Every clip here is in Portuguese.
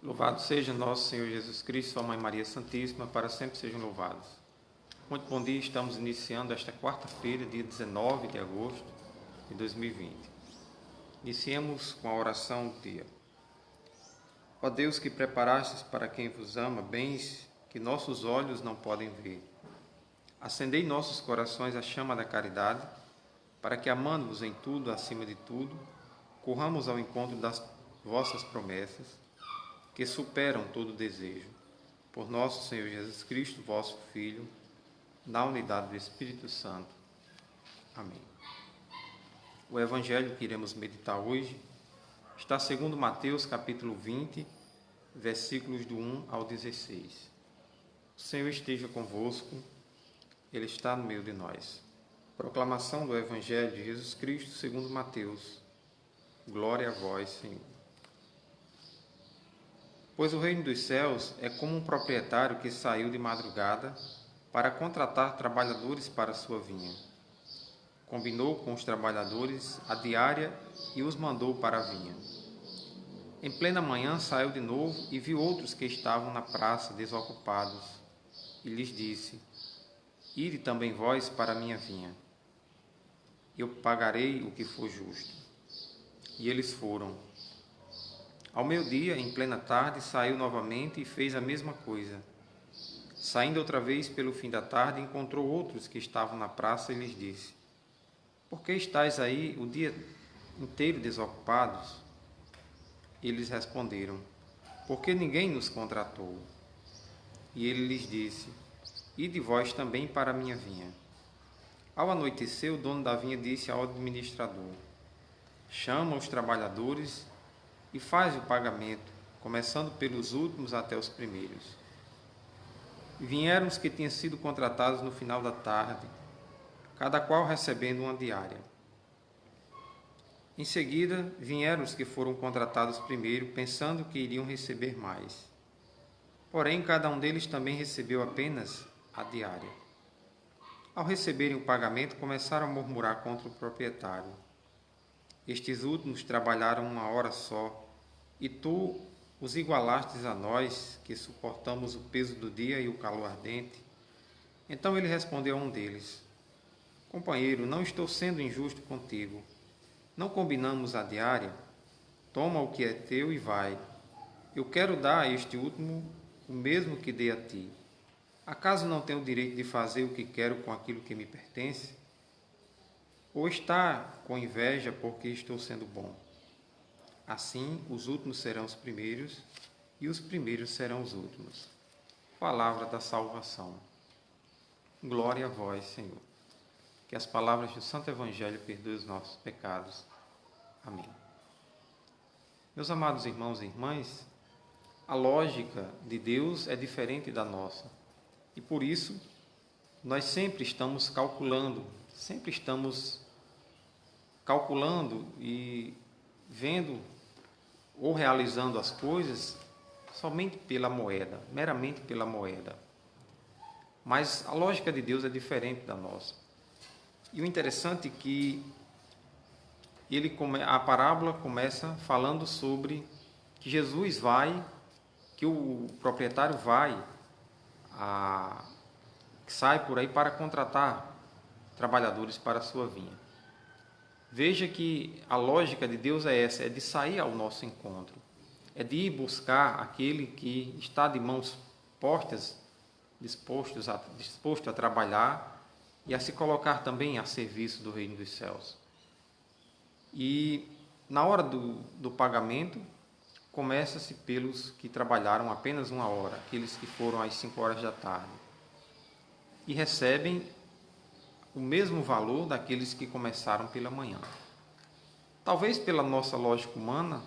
Louvado seja nosso Senhor Jesus Cristo, sua Mãe Maria Santíssima, para sempre sejam louvados. Muito bom dia, estamos iniciando esta quarta-feira, dia 19 de agosto de 2020. Iniciemos com a oração do dia. Ó Deus, que preparastes para quem vos ama bens que nossos olhos não podem ver, acendei em nossos corações a chama da caridade, para que, amando-vos em tudo, acima de tudo, corramos ao encontro das vossas promessas, que superam todo desejo. Por nosso Senhor Jesus Cristo, vosso Filho, na unidade do Espírito Santo. Amém. O Evangelho que iremos meditar hoje está segundo Mateus, capítulo 20, versículos do 1 ao 16. O Senhor esteja convosco, Ele está no meio de nós. Proclamação do Evangelho de Jesus Cristo segundo Mateus. Glória a vós, Senhor. Pois o reino dos céus é como um proprietário que saiu de madrugada para contratar trabalhadores para sua vinha. Combinou com os trabalhadores a diária e os mandou para a vinha. Em plena manhã saiu de novo e viu outros que estavam na praça desocupados, e lhes disse: Ide também vós para a minha vinha. Eu pagarei o que for justo. E eles foram. Ao meio-dia, em plena tarde, saiu novamente e fez a mesma coisa. Saindo outra vez pelo fim da tarde, encontrou outros que estavam na praça e lhes disse: Por que estáis aí o dia inteiro desocupados? Eles responderam: Porque ninguém nos contratou. E ele lhes disse: Ide vós também para a minha vinha. Ao anoitecer, o dono da vinha disse ao administrador: Chama os trabalhadores e faz o pagamento, começando pelos últimos até os primeiros. Vieram os que tinham sido contratados no final da tarde, cada qual recebendo uma diária. Em seguida, vieram os que foram contratados primeiro, pensando que iriam receber mais. Porém, cada um deles também recebeu apenas a diária. Ao receberem o pagamento, começaram a murmurar contra o proprietário. Estes últimos trabalharam 1 hora só, e tu os igualastes a nós, que suportamos o peso do dia e o calor ardente. Então ele respondeu a um deles: Companheiro, não estou sendo injusto contigo. Não combinamos a diária? Toma o que é teu e vai. Eu quero dar a este último o mesmo que dei a ti. Acaso não tenho o direito de fazer o que quero com aquilo que me pertence? Ou está com inveja porque estou sendo bom? Assim, os últimos serão os primeiros, e os primeiros serão os últimos. Palavra da salvação. Glória a vós, Senhor. Que as palavras do Santo Evangelho perdoem os nossos pecados. Amém. Meus amados irmãos e irmãs, a lógica de Deus é diferente da nossa. E por isso, nós sempre estamos calculando e vendo ou realizando as coisas somente pela moeda, meramente pela moeda. Mas a lógica de Deus é diferente da nossa. E o interessante é que a parábola começa falando sobre que Jesus vai, que o proprietário que sai por aí para contratar trabalhadores para a sua vinha. Veja que a lógica de Deus é essa, é de sair ao nosso encontro, é de ir buscar aquele que está de mãos postas, disposto a trabalhar e a se colocar também a serviço do reino dos céus. E na hora do pagamento, começa-se pelos que trabalharam apenas 1 hora, aqueles que foram às 5 horas da tarde, e recebem o mesmo valor daqueles que começaram pela manhã. Talvez pela nossa lógica humana,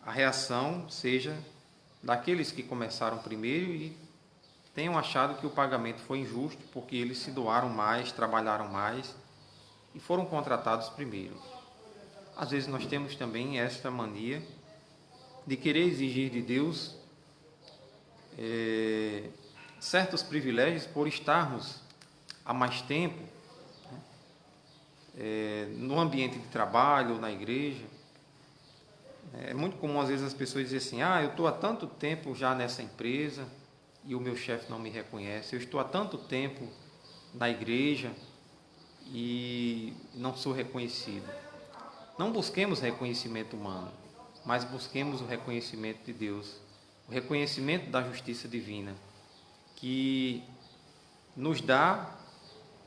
a reação seja daqueles que começaram primeiro e tenham achado que o pagamento foi injusto porque eles se doaram mais, trabalharam mais e foram contratados primeiro. Às vezes nós temos também esta mania de querer exigir de Deus certos privilégios por estarmos há mais tempo no ambiente de trabalho ou na igreja. É muito muito comum às vezes as pessoas dizerem assim: eu estou há tanto tempo já nessa empresa e o meu chefe não me reconhece. Eu estou há tanto tempo na igreja e não sou reconhecido. Não busquemos reconhecimento humano, mas busquemos o reconhecimento de Deus, o reconhecimento da justiça divina, que nos dá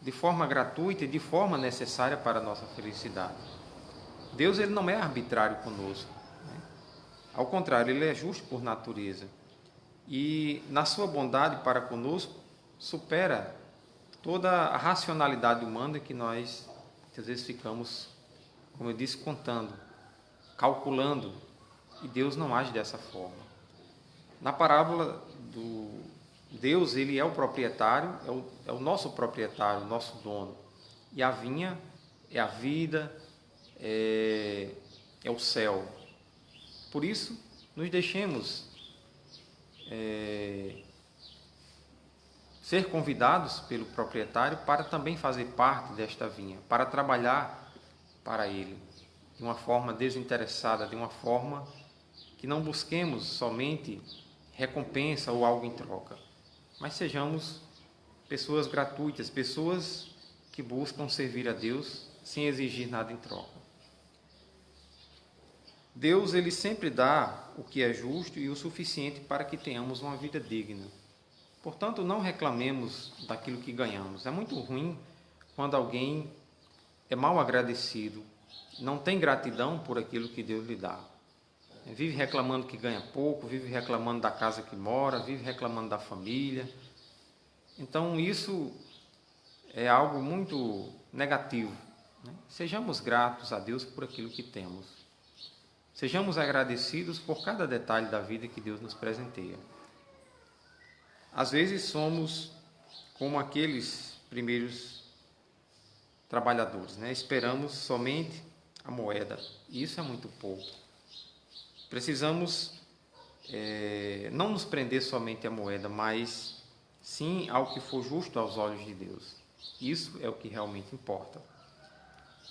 de forma gratuita e de forma necessária para a nossa felicidade. Deus, ele não é arbitrário conosco, né? Ao contrário, ele é justo por natureza. E na sua bondade para conosco, supera toda a racionalidade humana que nós, às vezes, ficamos, como eu disse, contando, calculando. E Deus não age dessa forma. Na parábola do Deus, ele é o proprietário, é o nosso proprietário, o nosso dono. E a vinha é a vida, é o céu. Por isso, nos deixemos ser convidados pelo proprietário para também fazer parte desta vinha, para trabalhar para ele, de uma forma desinteressada, de uma forma que não busquemos somente recompensa ou algo em troca, mas sejamos pessoas gratuitas, pessoas que buscam servir a Deus sem exigir nada em troca. Deus, ele sempre dá o que é justo e o suficiente para que tenhamos uma vida digna. Portanto, não reclamemos daquilo que ganhamos. É muito ruim quando alguém é mal agradecido, não tem gratidão por aquilo que Deus lhe dá. Vive reclamando que ganha pouco, vive reclamando da casa que mora, vive reclamando da família. Então, isso é algo muito negativo, né? Sejamos gratos a Deus por aquilo que temos. Sejamos agradecidos por cada detalhe da vida que Deus nos presenteia. Às vezes somos como aqueles primeiros trabalhadores, né? Esperamos somente a moeda. E isso é muito pouco. Precisamos não nos prender somente à moeda, mas sim ao que for justo aos olhos de Deus. Isso é o que realmente importa.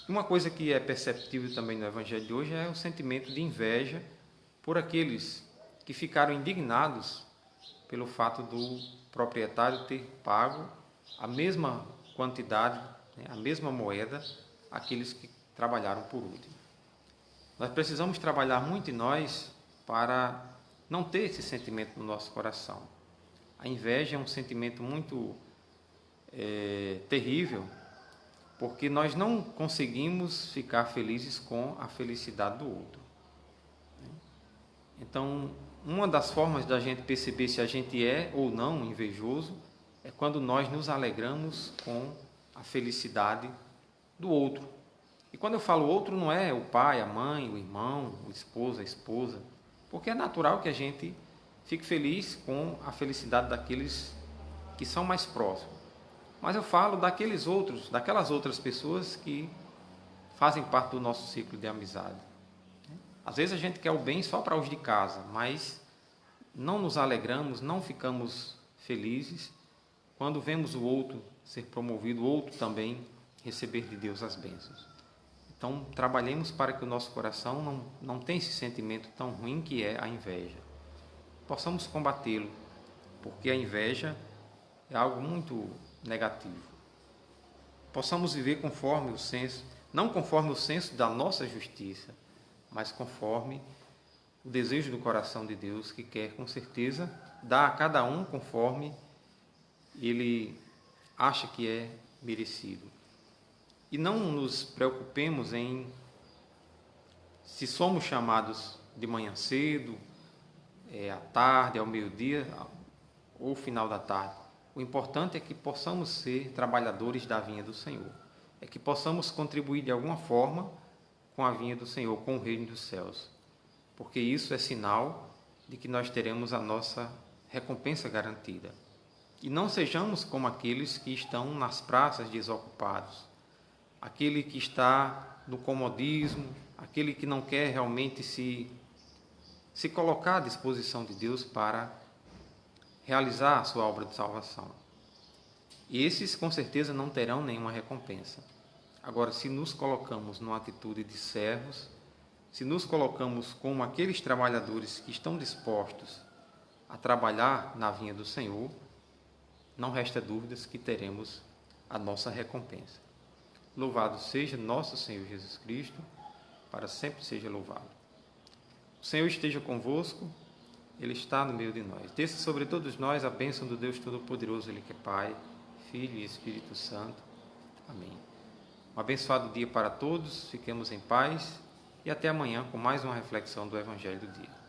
Uma coisa que é perceptível também no Evangelho de hoje é o sentimento de inveja por aqueles que ficaram indignados pelo fato do proprietário ter pago a mesma quantidade, né, a mesma moeda, àqueles que trabalharam por último. Nós precisamos trabalhar muito em nós para não ter esse sentimento no nosso coração. A inveja é um sentimento muito terrível, porque nós não conseguimos ficar felizes com a felicidade do outro. Então, uma das formas da gente perceber se a gente é ou não invejoso é quando nós nos alegramos com a felicidade do outro. E quando eu falo outro, não é o pai, a mãe, o irmão, o esposo, a esposa, porque é natural que a gente fique feliz com a felicidade daqueles que são mais próximos. Mas eu falo daqueles outros, daquelas outras pessoas que fazem parte do nosso ciclo de amizade. Às vezes a gente quer o bem só para os de casa, mas não nos alegramos, não ficamos felizes quando vemos o outro ser promovido, o outro também receber de Deus as bênçãos. Então, trabalhemos para que o nosso coração não tenha esse sentimento tão ruim que é a inveja. Possamos combatê-lo, porque a inveja é algo muito negativo. Possamos viver conforme o senso, não conforme o senso da nossa justiça, mas conforme o desejo do coração de Deus, que quer, com certeza, dar a cada um conforme ele acha que é merecido. E não nos preocupemos em se somos chamados de manhã cedo, à tarde, ao meio-dia ou final da tarde. O importante é que possamos ser trabalhadores da vinha do Senhor. É que possamos contribuir de alguma forma com a vinha do Senhor, com o reino dos céus. Porque isso é sinal de que nós teremos a nossa recompensa garantida. E não sejamos como aqueles que estão nas praças desocupados, aquele que está no comodismo, aquele que não quer realmente se colocar à disposição de Deus para realizar a sua obra de salvação. E esses, com certeza, não terão nenhuma recompensa. Agora, se nos colocamos numa atitude de servos, se nos colocamos como aqueles trabalhadores que estão dispostos a trabalhar na vinha do Senhor, não resta dúvidas que teremos a nossa recompensa. Louvado seja nosso Senhor Jesus Cristo, para sempre seja louvado. O Senhor esteja convosco, Ele está no meio de nós. Desça sobre todos nós a bênção do Deus Todo-Poderoso, Ele que é Pai, Filho e Espírito Santo. Amém. Um abençoado dia para todos, fiquemos em paz e até amanhã com mais uma reflexão do Evangelho do dia.